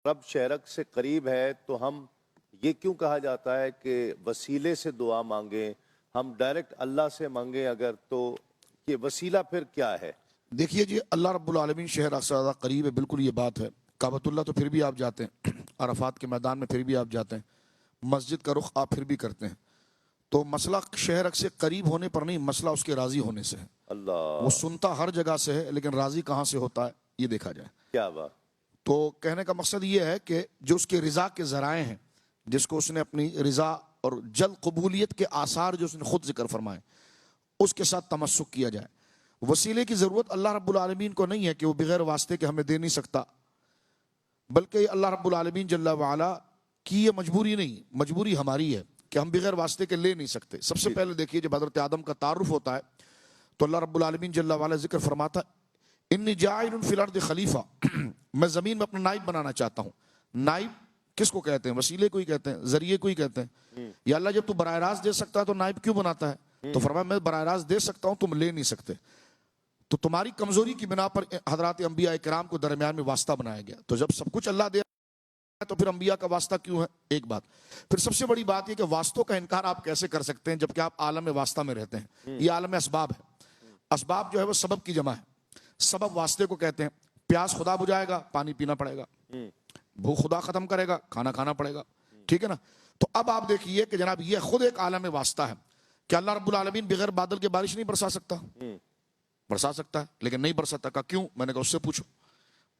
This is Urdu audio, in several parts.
رب شہرک سے قریب ہے تو ہم یہ کیوں کہا جاتا ہے کہ وسیلے سے دعا مانگیں؟ ہم ڈائریکٹ اللہ سے مانگیں اگر تو یہ وسیلہ پھر کیا ہے؟ دیکھیے جی، اللہ رب العالمین شہر سے زیادہ قریب ہے، بالکل یہ بات ہے۔ کعبۃ اللہ تو پھر بھی آپ جاتے ہیں، عرفات کے میدان میں پھر بھی آپ جاتے ہیں، مسجد کا رخ آپ پھر بھی کرتے ہیں۔ تو مسئلہ شہر سے قریب ہونے پر نہیں، مسئلہ اس کے راضی ہونے سے ہے۔ اللہ، وہ سنتا ہر جگہ سے ہے لیکن راضی کہاں سے ہوتا ہے یہ دیکھا جائے۔ کیا بات! تو کہنے کا مقصد یہ ہے کہ جو اس کے رضا کے ذرائع ہیں، جس کو اس نے اپنی رضا اور جلد قبولیت کے آثار جو اس نے خود ذکر فرمائے، اس کے ساتھ تمسک کیا جائے۔ وسیلے کی ضرورت اللہ رب العالمین کو نہیں ہے کہ وہ بغیر واسطے کے ہمیں دے نہیں سکتا، بلکہ اللہ رب العالمین جل وعلا کی یہ مجبوری نہیں، مجبوری ہماری ہے کہ ہم بغیر واسطے کے لے نہیں سکتے۔ سب سے پہلے دیکھیے جب حضرت آدم کا تعارف ہوتا ہے تو اللہ رب العالمین جل وعلا ذکر فرماتا انی جاعل فی الارض خلیفہ، میں زمین میں اپنا نائب بنانا چاہتا ہوں۔ نائب کس کو کہتے ہیں؟ وسیلے کو ہی کہتے ہیں، ذریعے کو ہی کہتے ہیں۔ یا اللہ جب تو براہ راست دے سکتا ہے تو نائب کیوں بناتا ہے؟ تو فرمایا میں براہ راست دے سکتا ہوں، تم لے نہیں سکتے، تو تمہاری کمزوری کی بنا پر حضرات انبیاء کرام کو درمیان میں واسطہ بنایا گیا۔ تو جب سب کچھ اللہ دے رہا ہے تو پھر انبیاء کا واسطہ کیوں ہے؟ ایک بات۔ پھر سب سے بڑی بات یہ کہ واسطوں کا انکار آپ کیسے کر سکتے ہیں جبکہ آپ عالم واسطہ میں رہتے ہیں؟ یہ عالم اسباب ہے۔ اسباب جو ہے وہ سبب کی جمع ہے۔ سبب واسطے کو کہتے ہیں۔ پیاس خدا بجھائے گا، پانی پینا پڑے گا۔ بھوک خدا ختم کرے گا، کھانا کھانا پڑے گا۔ ٹھیک ہے نا؟ تو اب آپ دیکھیے کہ جناب یہ خود ایک عالم واسطہ ہے کہ اللہ رب العالمین بغیر بادل کے بارش نہیں برسا سکتا؟ برسا سکتا ہے لیکن نہیں برساتا۔ کا کیوں؟ میں نے کہا اس سے پوچھو،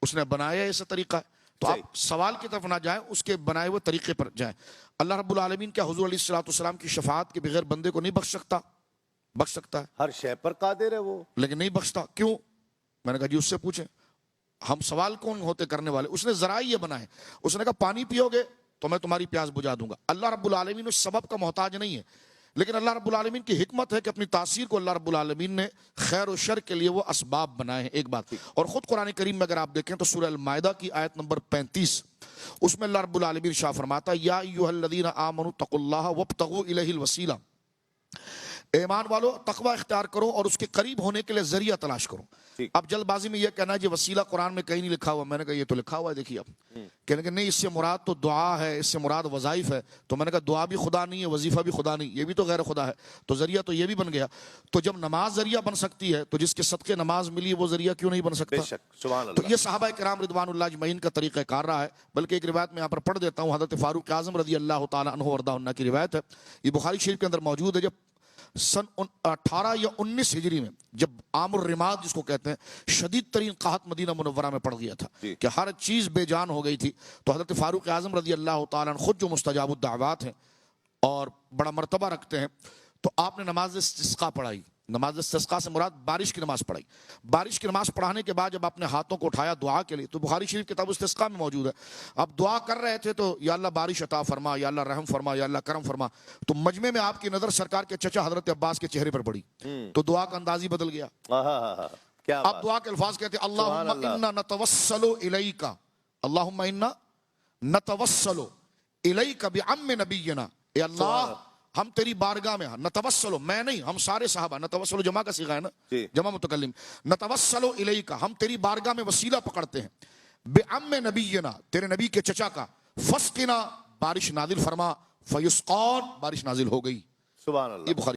اس نے بنایا ایسا طریقہ ہے۔ تو آپ سوال کی طرف نہ جائیں، اس کے بنائے ہوئے طریقے پر جائیں۔ اللہ رب العالمین کیا حضور علیہ الصلوۃ والسلام کی شفاعت کے بغیر بندے کو نہیں بخش سکتا؟ بخش سکتا ہے، ہر شے پر قادر ہے وہ، لیکن نہیں بخشتا۔ کیوں؟ میں نے کہا جی اس سے پوچھیں، ہم سوال کون ہوتے کرنے والے؟ اس نے ذرائع یہ بنائے، اس نے کہا پانی پیو گے تو میں تمہاری پیاس بجھا دوں گا۔ اللہ رب العالمین اس سبب کا محتاج نہیں ہے، لیکن اللہ رب العالمین کی حکمت ہے کہ اپنی تاثیر کو اللہ رب العالمین نے خیر و شر کے لیے وہ اسباب بنائے ہیں۔ ایک بات، اور خود قرآن کریم میں اگر آپ دیکھیں تو سورہ المائدہ کی آیت نمبر 35، اس میں اللہ رب العالمین شاہ فرماتا ہے یا ایھا الذین آمنوا اتقوا اللہ وابتغوا الیہ الوسیلہ، ایمان والو تقوی اختیار کرو اور اس کے قریب ہونے کے لیے ذریعہ تلاش کرو۔ اب جلد بازی میں یہ کہنا ہے جی وسیلہ قرآن میں کہیں نہیں لکھا ہوا، میں نے کہا یہ تو لکھا ہوا ہے، دیکھیے اب کہنے کہ نہیں اس سے مراد تو دعا ہے، اس سے مراد وظائف ہے۔ تو میں نے کہا دعا بھی خدا نہیں ہے، وظیفہ بھی خدا نہیں، یہ بھی تو غیر خدا ہے، تو ذریعہ تو یہ بھی بن گیا۔ تو جب نماز ذریعہ بن سکتی ہے تو جس کے صدقے نماز ملی وہ ذریعہ کیوں نہیں بن سکتا؟ بے شک، سبحان تو اللہ۔ یہ صحابہ کرام رضوان اللہ اجمعین کا طریقہ کار رہا ہے۔ بلکہ ایک روایت میں یہاں پر پڑھ دیتا ہوں، حضرت فاروق اعظم رضی اللہ تعالیٰ عنہ وارضاہ عنہ کی روایت ہے، یہ بخاری شریف کے اندر موجود ہے۔ جب سن 18 یا 19 ہجری میں جب عام الرماد جس کو کہتے ہیں شدید ترین قحط مدینہ منورہ میں پڑ گیا تھا کہ ہر چیز بے جان ہو گئی تھی، تو حضرت فاروق اعظم رضی اللہ تعالیٰ عنہ خود جو مستجاب الدعوات ہیں اور بڑا مرتبہ رکھتے ہیں، تو آپ نے نماز استسقاء پڑھائی۔ نماز استسقاء سے مراد بارش کی نماز پڑھائی۔ بارش کی نماز پڑھانے کے بعد جب آپ نے ہاتھوں کو اٹھایا دعا کے لیے، تو بخاری شریف کتاب استسقاء میں موجود ہے، آپ دعا کر رہے تھے تو یا اللہ بارش عطا فرما، یا اللہ رحم فرما، یا اللہ کرم فرما، تو مجمع میں آپ کی نظر سرکار کے چچا حضرت عباس کے چہرے پر پڑی، تو دعا کا انداز ہی بدل گیا۔ کیا آپ دعا کے الفاظ کہتے ہیں اللہم انا نتوسل الیک، اللہم انا نتوسل الیک بعم نبینا، اے اللہ ہم تیری بارگاہ میں، نتوسل میں نہیں، ہم سارے صحابہ، نتوسل جمع کا صیغہ ہے نا، جمع متکلم، نتوسل الیک ہم تیری بارگاہ میں وسیلہ پکڑتے ہیں، بعم نبینا تیرے نبی کے چچا کا، فسقنا بارش نازل فرما، فیسقان بارش نازل ہو گئی۔ سبحان اللہ۔ یہ بخاری